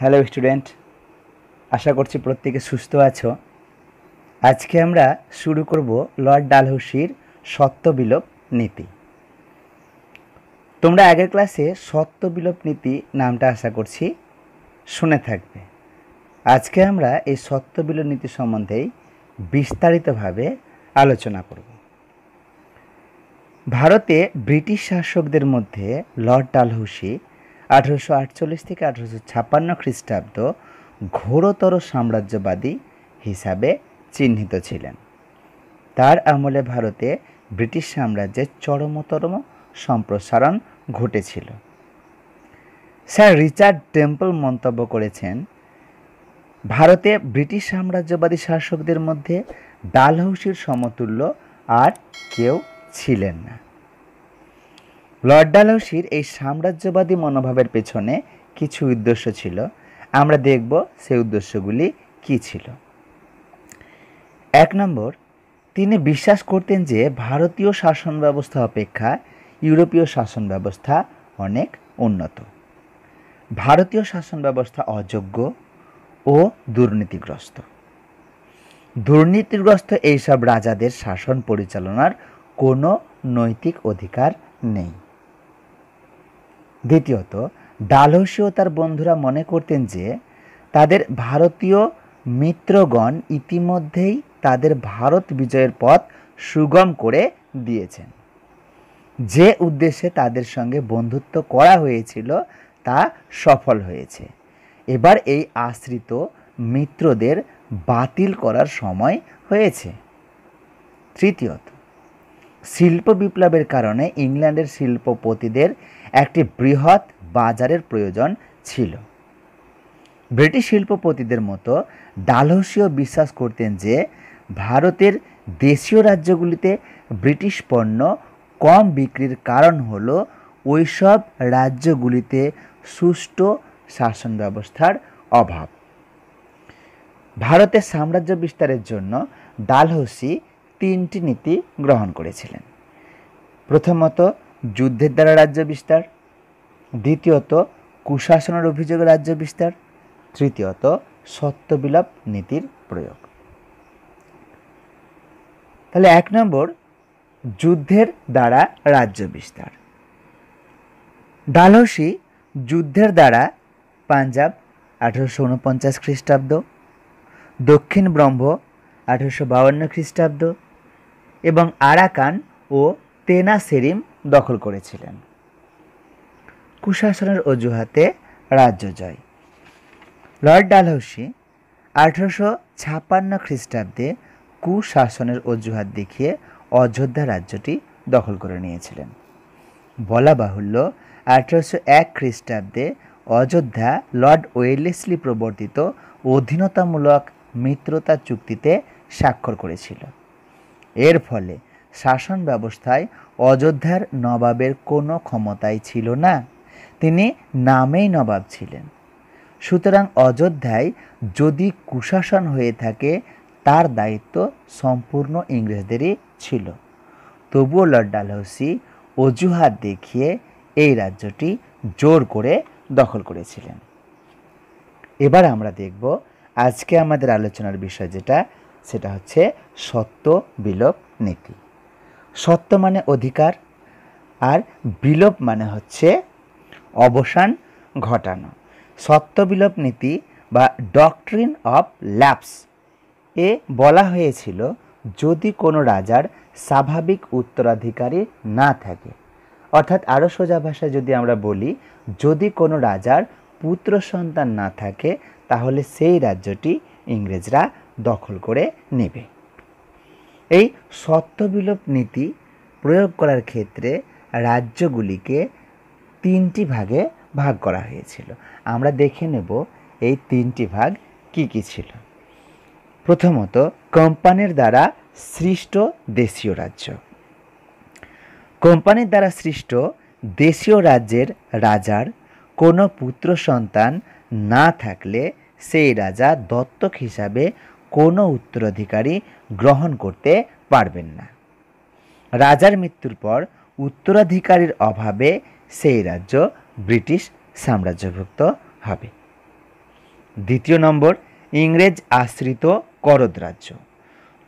Hello student, আশা করছি প্রত্যেকে সুস্থ আছো। আজকে আমরা শুরু করব লর্ড ডালহৌসির সত্যবিলোপ নীতি। তোমরা আগের ক্লাসে সত্যবিলোপ নীতি নামটা আশা করছি শুনে থাকবে। আজকে আমরা এই সত্যবিলোপ নীতি সম্বন্ধেই বিস্তারিতভাবে আলোচনা করব। ভারতে ব্রিটিশ শাসকদের মধ্যে লর্ড ডালহৌসি 1848 থেকে 1856 খ্রিস্টাব্দ ঘোরতর সাম্রাজ্যবাদী হিসাবে চিহ্নিত ছিলেন। তার আমলে ভারতে ব্রিটিশ সাম্রাজ্যের চরমতর সম্প্রসারণ ঘটেছিল। স্যার রিচার্ড টেম্পল মন্তব্য করেছেন, ভারতে ব্রিটিশ সাম্রাজ্যবাদী শাসকদের মধ্যে ডালহৌসির সমতুল্য আর কেউ ছিলেন না। লর্ড ডালহৌসির এই সাম্রাজ্যবাদী মনোভাবের পেছনে কিছু উদ্দেশ্য ছিল। আমরা দেখব সেই উদ্দেশ্যগুলি কী ছিল। 1 নম্বর, তিনি বিশ্বাস করতেন যে ভারতীয় শাসন ব্যবস্থা অপেক্ষা ইউরোপীয় শাসন ব্যবস্থা অনেক উন্নত। ভারতীয় শাসন ব্যবস্থা অযোগ্য ও দুর্নীতিগ্রস্ত এইসব রাজাদের শাসন পরিচালনার কোনো নৈতিক অধিকার নেই। দ্বিতীয়ত, ডালহৌসি ও তার বন্ধুরা মনে করতেন যে তাদের ভারতীয় মিত্রগণ ইতিমধ্যেই তাদের ভারত বিজয়ের পথ সুগম করে দিয়েছেন। যে উদ্দেশ্যে তাদের সঙ্গে বন্ধুত্ব করা হয়েছিল তা সফল হয়েছে। এবার এই আশ্রিত মিত্রদের বাতিল করার সময় হয়েছে। তৃতীয়ত, শিল্প বিপ্লবের কারণে ইংল্যান্ডের শিল্পপতিদের একটি বৃহৎ বাজারের প্রয়োজন ছিল। ব্রিটিশ শিল্পপতিদের মতো ডালহৌসিও বিশ্বাস করতেন যে ভারতের দেশীয় রাজ্যগুলিতে ব্রিটিশ পণ্য কম বিক্রির কারণ হল ওইসব রাজ্যগুলিতে সুষ্ঠু শাসন ব্যবস্থার অভাব। ভারতের সাম্রাজ্য বিস্তারের জন্য ডালহৌসি 3টি নীতি গ্রহণ করেছিলেন। প্রথমত, যুদ্ধের দ্বারা রাজ্য বিস্তার। দ্বিতীয়ত, কুশাসনের অভিযোগে রাজ্য বিস্তার। তৃতীয়ত, সত্যবিলোপ নীতির প্রয়োগ। তাহলে 1 নম্বর, যুদ্ধের দ্বারা রাজ্য বিস্তার। ডালহৌসি যুদ্ধের দ্বারা পাঞ্জাব 1849 খ্রিস্টাব্দ, দক্ষিণ ব্রহ্ম 1852 খ্রিস্টাব্দ এবং আরাকান ও তেনাসেরিম দখল করেছিলেন। কুশাসনের অজুহাতে রাজ্য জয়। লর্ড ডালহৌসি 1856 খ্রিস্টাব্দে কুশাসনের অজুহাত দেখিয়ে অযোধ্যা রাজ্যটি দখল করে নিয়েছিলেন। বলা বাহুল্য, 1801 খ্রিস্টাব্দে অযোধ্যা লর্ড ওয়েলেসলি প্রবর্তিত অধীনতামূলক মিত্রতা চুক্তিতে স্বাক্ষর করেছিল। এর ফলে শাসন ব্যবস্থায় অযোধ্যার নবাবের কোনো ক্ষমতাই ছিল না। তিনি নামেই নবাব ছিলেন। সুতরাং অযোধ্যায় যদি কুশাসন হয়ে থাকে তার দায়িত্ব সম্পূর্ণ ইংরেজদেরই ছিল। তবুও লর্ড ডালহৌসি অজুহাত দেখিয়ে এই রাজ্যটি জোর করে দখল করেছিলেন। এবার আমরা দেখব আজকে আমাদের আলোচনার বিষয় সেটা হচ্ছে সত্যবিলোপ নীতি। সত্য মানে অধিকার আর বিলোপ মানে হচ্ছে অবসান ঘটানো। সত্যবিলোপ নীতি বা ডক্ট্রিন অফ ল্যাপস এ বলা হয়েছিল, যদি কোনো রাজার স্বাভাবিক উত্তরাধিকারী না থাকে, অর্থাৎ আরও সোজা ভাষায় যদি আমরা বলি, যদি কোনো রাজার পুত্র সন্তান না থাকে তাহলে সেই রাজ্যটি ইংরেজরা দখল করে নেবে। এই সত্যবিলোপ নীতি প্রয়োগ করার ক্ষেত্রে রাজ্যগুলিকে 3টি ভাগে ভাগ করা হয়েছিল। আমরা দেখে নেব এই 3টি ভাগ কি কি ছিল। প্রথমত, কোম্পানির দ্বারা সৃষ্ট দেশীয় রাজ্য। কোম্পানির দ্বারা সৃষ্ট দেশীয় রাজ্যের রাজার কোনো পুত্র সন্তান না থাকলে সেই রাজা দত্তক হিসাবে কোনো উত্তরাধিকারী গ্রহণ করতে পারবেন না। রাজার মৃত্যুর পর উত্তরাধিকারীর অভাবে সেই রাজ্য ব্রিটিশ সাম্রাজ্যভুক্ত হবে। দ্বিতীয় নম্বর, ইংরেজ আশ্রিত করদ রাজ্য।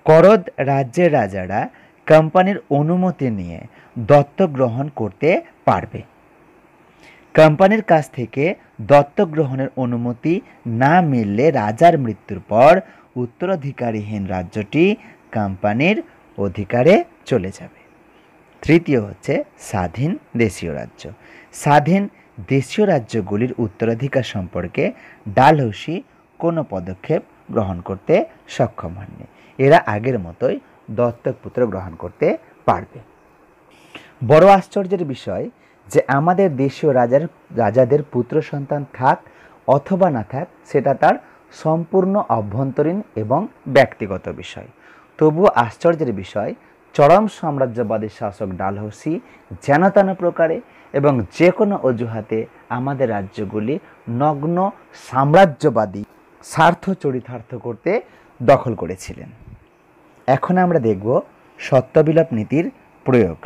করদ রাজ্যের রাজারা কোম্পানির অনুমতি নিয়ে দত্তক গ্রহণ করতে পারবে। কোম্পানির কাছ থেকে দত্তক গ্রহণের অনুমতি না মিললে রাজার মৃত্যুর পর উত্তরাধিকারীহীন রাজ্যটি কোম্পানির অধিকারে চলে যাবে। তৃতীয় হচ্ছে স্বাধীন দেশীয় রাজ্য। স্বাধীন দেশীয় রাজ্যগুলির উত্তরাধিকার সম্পর্কে ডালহৌসি কোনো পদক্ষেপ গ্রহণ করতে সক্ষম হননি। এরা আগের মতোই দত্তক পুত্র গ্রহণ করতে পারবে। বড় আশ্চর্যের বিষয় যে আমাদের দেশীয় রাজাদের পুত্র সন্তান থাক অথবা না থাক, সেটা তার সম্পূর্ণ অভ্যন্তরীণ এবং ব্যক্তিগত বিষয়। তবুও আশ্চর্যের বিষয়, চরম সাম্রাজ্যবাদী শাসক ডালহৌসি যেন তেন প্রকারে এবং যে কোনো অজুহাতে আমাদের রাজ্যগুলি নগ্ন সাম্রাজ্যবাদী স্বার্থ চরিতার্থ করতে দখল করেছিলেন। এখন আমরা দেখব সত্যবিলোপ নীতির প্রয়োগ।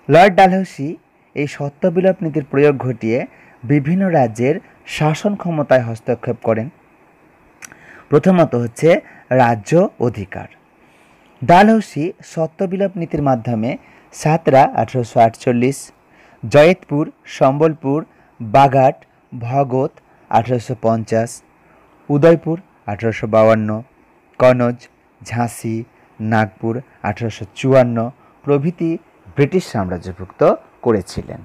লর্ড ডালহৌসি এই সত্যবিলোপ নীতির প্রয়োগ ঘটিয়ে বিভিন্ন রাজ্যের শাসন ক্ষমতায় হস্তক্ষেপ করেন। প্রথমত হচ্ছে রাজ্য অধিকার। ডালহৌসি সত্যবিলোপ নীতির মাধ্যমে সাতরা 1848, জয়তপুর, সম্বলপুর, বাগাট, ভগত 1850, উদয়পুর 1852, কনৌজ, ঝাঁসি, নাগপুর 1854 প্রভৃতি ব্রিটিশ সাম্রাজ্যভুক্ত করেছিলেন।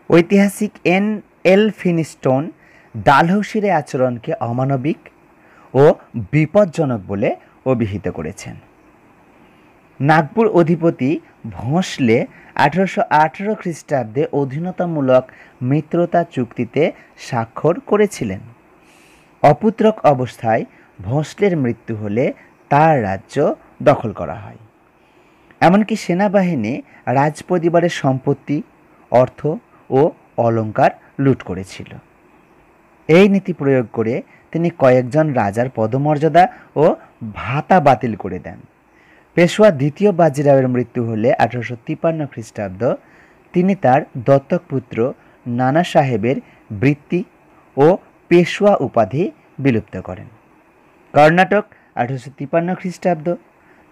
ঐতিহাসিক N.L. ফিনস্টোন ডালহৌসির এই আচরণকে অমানবিক ও বিপজ্জনক বলে অভিহিত করেছেন। নাগপুর অধিপতি ভোঁসলে 1818 খ্রিস্টাব্দে অধীনতামূলক মিত্রতা চুক্তিতে স্বাক্ষর করেছিলেন। অপুত্রক অবস্থায় ভোঁসলের মৃত্যু হলে তার রাজ্য দখল করা হয়। এমনকি সেনাবাহিনী রাজপরিবারের সম্পত্তি, অর্থ ও অলংকার লুট করেছিল। এই নীতি প্রয়োগ করে তিনি কয়েকজন রাজার পদমর্যাদা ও ভাতা বাতিল করে দেন। পেশোয়া দ্বিতীয় বাজিরাওয়ের মৃত্যু হলে 1853 খ্রিস্টাব্দ তিনি তার দত্তক পুত্র নানা সাহেবের বৃত্তি ও পেশোয়া উপাধি বিলুপ্ত করেন। কর্ণাটক 1853 খ্রিস্টাব্দ,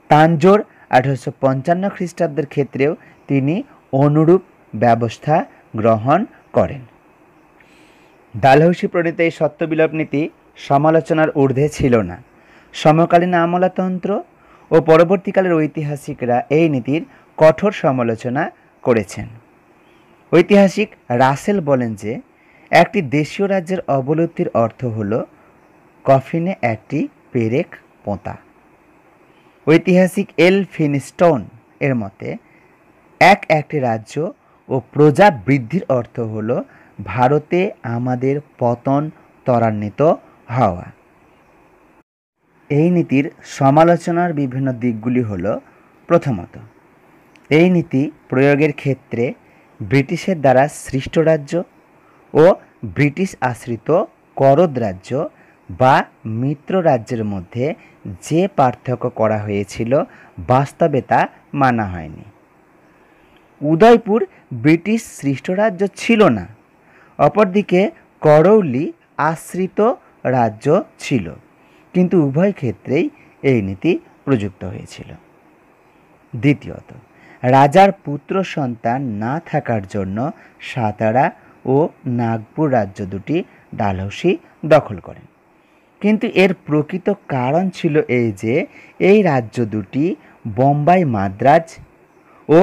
তাঞ্জোর 1855 খ্রিস্টাব্দের ক্ষেত্রেও তিনি অনুরূপ ব্যবস্থা গ্রহণ করেন। ডালহৌসি প্রণীত এই সত্যবিলোপ নীতি সমালোচনার ঊর্ধ্বে ছিল না। সমকালীন আমলাতন্ত্র ও পরবর্তীকালের ঐতিহাসিকরা এই নীতির কঠোর সমালোচনা করেছেন। ঐতিহাসিক রাসেল বলেন যে একটি দেশীয় রাজ্যের অবলুপ্তির অর্থ হল কফিনে একটি পেরেক পোঁতা। ঐতিহাসিক এল ফিনস্টোন এর মতে একটি রাজ্য ও প্রজা বৃদ্ধির অর্থ হল ভারতে আমাদের পতন ত্বরান্বিত হওয়া। এই নীতির সমালোচনার বিভিন্ন দিকগুলি হল: প্রথমত, এই নীতি প্রয়োগের ক্ষেত্রে ব্রিটিশের দ্বারা সৃষ্ট রাজ্য ও ব্রিটিশ আশ্রিত করদ রাজ্য বা মিত্র রাজ্যের মধ্যে যে পার্থক্য করা হয়েছিল বাস্তবে তা মানা হয়নি। উদয়পুর ব্রিটিশ সৃষ্ট রাজ্য ছিল না, অপরদিকে করৌলি আশ্রিত রাজ্য ছিল, কিন্তু উভয় ক্ষেত্রেই এই নীতি প্রযুক্ত হয়েছিল। দ্বিতীয়ত, রাজার পুত্র সন্তান না থাকার জন্য সাতারা ও নাগপুর রাজ্য দুটি ডালহৌসি দখল করেন। কিন্তু এর প্রকৃত কারণ ছিল এই যে এই রাজ্য দুটি বোম্বাই মাদ্রাজ ও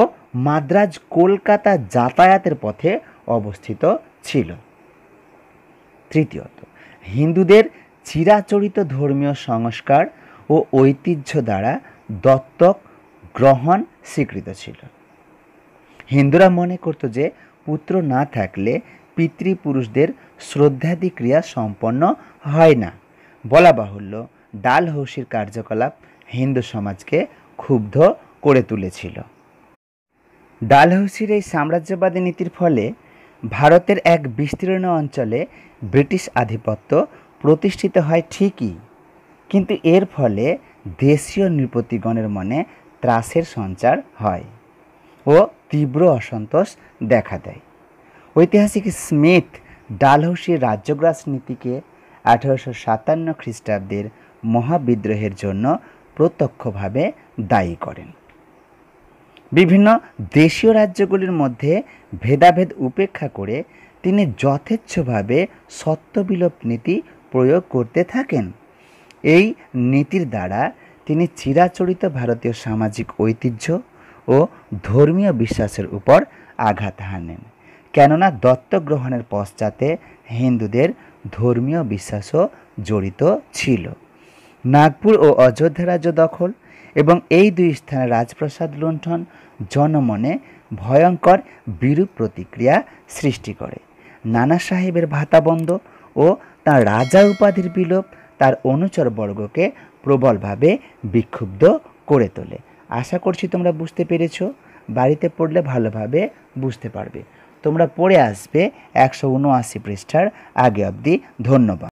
মাদ্রাজ কলকাতা যাতায়াতের পথে অবস্থিত ছিল। তৃতীয়ত, হিন্দুদের চিরাচরিত ধর্মীয় সংস্কার ও ঐতিহ্য দ্বারা দত্তক গ্রহণ স্বীকৃত ছিল। হিন্দুরা মনে করত যে পুত্র না থাকলে পিতৃপুরুষদের শ্রদ্ধাদি ক্রিয়া সম্পন্ন হয় না। বলা বাহুল্য, ডালহৌসির কার্যকলাপ হিন্দু সমাজকে ক্ষুব্ধ করে তুলেছিল। ডালহৌসির এই সাম্রাজ্যবাদী নীতির ফলে ভারতের এক বিস্তীর্ণ অঞ্চলে ব্রিটিশ আধিপত্য প্রতিষ্ঠিত হয় ঠিকই, কিন্তু এর ফলে দেশীয় নৃপতিগণের মনে ত্রাসের সঞ্চার হয় ও তীব্র অসন্তোষ দেখা দেয়। ঐতিহাসিক স্মিথ ডালহৌসির রাজ্যগ্রাস নীতিকে 1857 খ্রিস্টাব্দের মহাবিদ্রোহের জন্য প্রত্যক্ষভাবে দায়ী করেন। বিভিন্ন দেশীয় রাজ্যগুলির মধ্যে ভেদাভেদ উপেক্ষা করে তিনি যথেচ্ছভাবে সত্যবিলোপ নীতি প্রয়োগ করতে থাকেন। এই নীতির দ্বারা তিনি চিরাচরিত ভারতীয় সামাজিক ঐতিহ্য ও ধর্মীয় বিশ্বাসের উপর আঘাত হানেন, কেননা দত্তক গ্রহণের পশ্চাতে হিন্দুদের ধর্মীয় বিশ্বাসও জড়িত ছিল। নাগপুর ও অযোধ্যা রাজ্য দখল এবং এই দুই স্থানে রাজপ্রাসাদ লুণ্ঠন জনমনে ভয়ঙ্কর বিরূপ প্রতিক্রিয়া সৃষ্টি করে। নানা সাহেবের ভাতা বন্ধ ও তাঁর রাজা উপাধির বিলোপ তার অনুচরবর্গকে প্রবলভাবে বিক্ষুব্ধ করে তোলে। আশা করছি তোমরা বুঝতে পেরেছ। বাড়িতে পড়লে ভালোভাবে বুঝতে পারবে। তোমরা পড়ে আসবে 179 পৃষ্ঠার আগে অবধি। ধন্যবাদ।